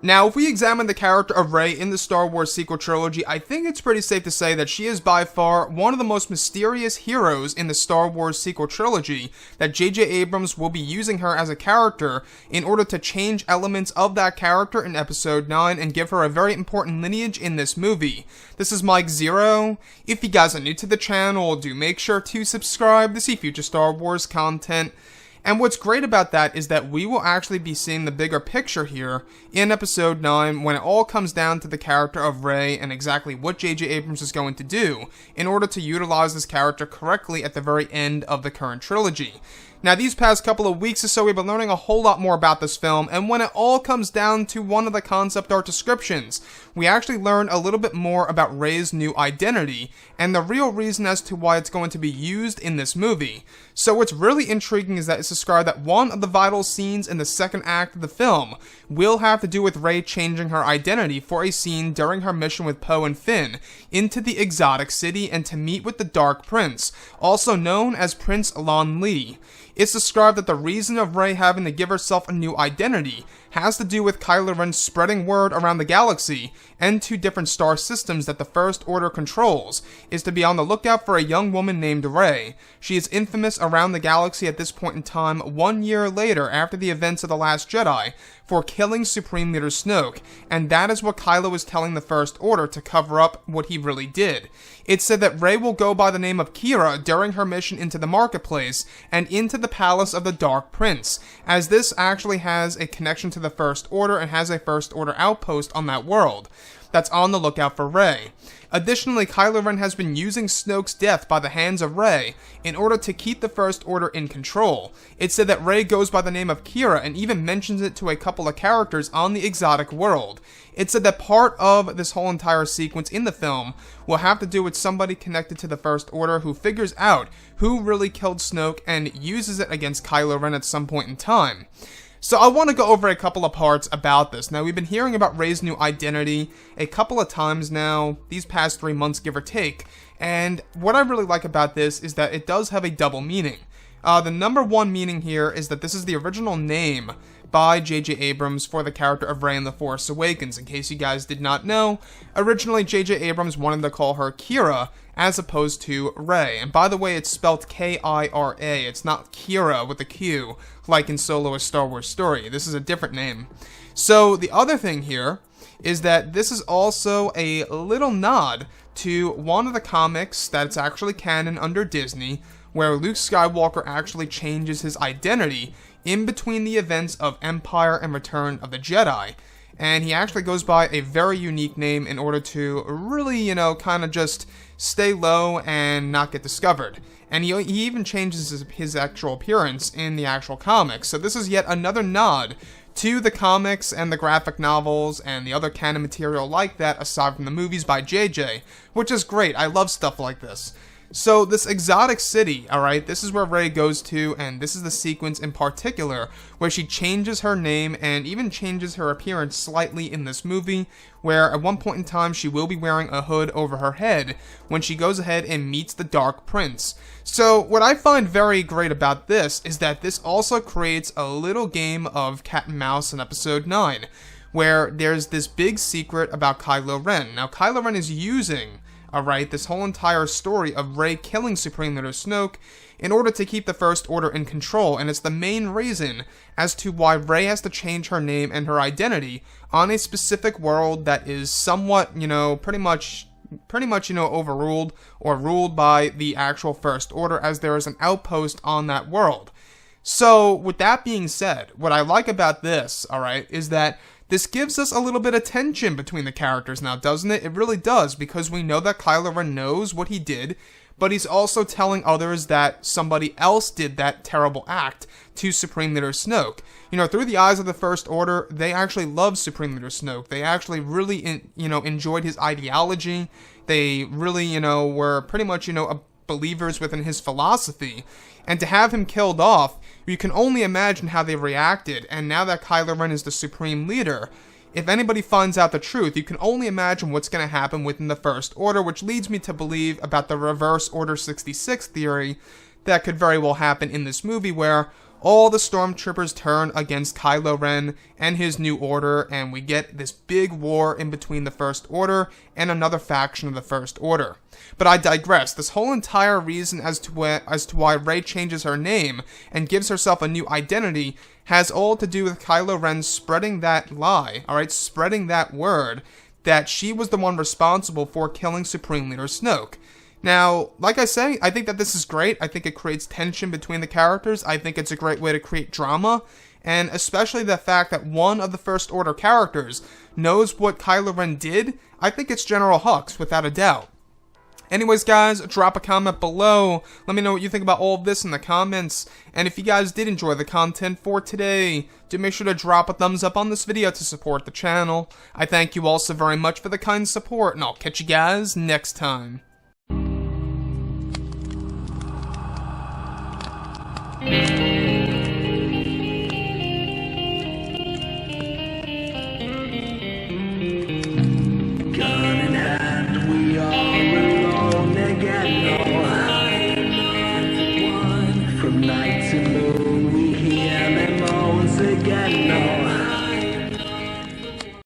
Now, if we examine the character of Rey in the Star Wars sequel trilogy, I think it's pretty safe to say that she is by far one of the most mysterious heroes in the Star Wars sequel trilogy, that J.J. Abrams will be using her as a character in order to change elements of that character in Episode 9 and give her a very important lineage in this movie. This is Mike Zero. If you guys are new to the channel, do make sure to subscribe to see future Star Wars content. And what's great about that is that we will actually be seeing the bigger picture here in Episode 9 when it all comes down to the character of Rey and exactly what J.J. Abrams is going to do in order to utilize this character correctly at the very end of the current trilogy. Now, these past couple of weeks or so, we've been learning a whole lot more about this film, and when it all comes down to one of the concept art descriptions, we actually learn a little bit more about Rey's new identity, and the real reason as to why it's going to be used in this movie. So what's really intriguing is that it's described that one of the vital scenes in the second act of the film will have to do with Rey changing her identity for a scene during her mission with Poe and Finn into the exotic city and to meet with the Dark Prince, also known as Prince Lon Lee. It's described that the reason of Rey having to give herself a new identity has to do with Kylo Ren spreading word around the galaxy and to different star systems that the First Order controls, is to be on the lookout for a young woman named Rey. She is infamous around the galaxy at this point in time, 1 year later after the events of The Last Jedi, for killing Supreme Leader Snoke, and that is what Kylo is telling the First Order to cover up what he really did. It's said that Rey will go by the name of Kira during her mission into the marketplace and into the palace of the Dark Prince, as this actually has a connection to the First Order and has a First Order outpost on that world that's on the lookout for Rey. Additionally, Kylo Ren has been using Snoke's death by the hands of Rey in order to keep the First Order in control. It's said that Rey goes by the name of Kira and even mentions it to a couple of characters on the exotic world. It's said that part of this whole entire sequence in the film will have to do with somebody connected to the First Order who figures out who really killed Snoke and uses it against Kylo Ren at some point in time. So I want to go over a couple of parts about this. Now, we've been hearing about Rey's new identity a couple of times now, these past 3 months, give or take, and what I really like about this is that it does have a double meaning. The number one meaning here is that this is the original name by J.J. Abrams for the character of Rey in The Force Awakens. In case you guys did not know, originally J.J. Abrams wanted to call her Kira as opposed to Rey. And by the way, it's spelled K-I-R-A. It's not Kira with a Q, like in Solo: A Star Wars Story. This is a different name. So the other thing here is that this is also a little nod to one of the comics that's actually canon under Disney, where Luke Skywalker actually changes his identity in between the events of Empire and Return of the Jedi. And he actually goes by a very unique name in order to really, kind of just stay low and not get discovered. And he even changes his actual appearance in the actual comics. So this is yet another nod to the comics and the graphic novels and the other canon material like that, aside from the movies by JJ, which is great. I love stuff like this. So this exotic city, alright, this is where Rey goes to, and this is the sequence in particular where she changes her name and even changes her appearance slightly in this movie, where at one point in time she will be wearing a hood over her head when she goes ahead and meets the Dark Prince. So what I find very great about this is that this also creates a little game of cat and mouse in Episode 9, where there's this big secret about Kylo Ren. Now, Kylo Ren is using this whole entire story of Rey killing Supreme Leader Snoke in order to keep the First Order in control, and it's the main reason as to why Rey has to change her name and her identity on a specific world that is somewhat, pretty much, overruled or ruled by the actual First Order, as there is an outpost on that world. So, with that being said, what I like about this, is that this gives us a little bit of tension between the characters now, doesn't it? It really does, because we know that Kylo Ren knows what he did, but he's also telling others that somebody else did that terrible act to Supreme Leader Snoke. Through the eyes of the First Order, they actually loved Supreme Leader Snoke. They actually really, enjoyed his ideology. They really, were pretty much, believers within his philosophy. And to have him killed off, you can only imagine how they reacted, and now that Kylo Ren is the Supreme Leader, if anybody finds out the truth, you can only imagine what's going to happen within the First Order, which leads me to believe about the Reverse Order 66 theory that could very well happen in this movie, where all the stormtroopers turn against Kylo Ren and his new order, and we get this big war in between the First Order and another faction of the First Order. But I digress. This whole entire reason as to why Rey changes her name and gives herself a new identity has all to do with Kylo Ren spreading that lie, alright, spreading that word that she was the one responsible for killing Supreme Leader Snoke. Now, like I say, I think that this is great. I think it creates tension between the characters. I think it's a great way to create drama, and especially the fact that one of the First Order characters knows what Kylo Ren did. I think it's General Hux, without a doubt. Anyways, guys, drop a comment below. Let me know what you think about all of this in the comments. And if you guys did enjoy the content for today, do make sure to drop a thumbs up on this video to support the channel. I thank you all so very much for the kind support, and I'll catch you guys next time. From night to moon, we hear them moans again.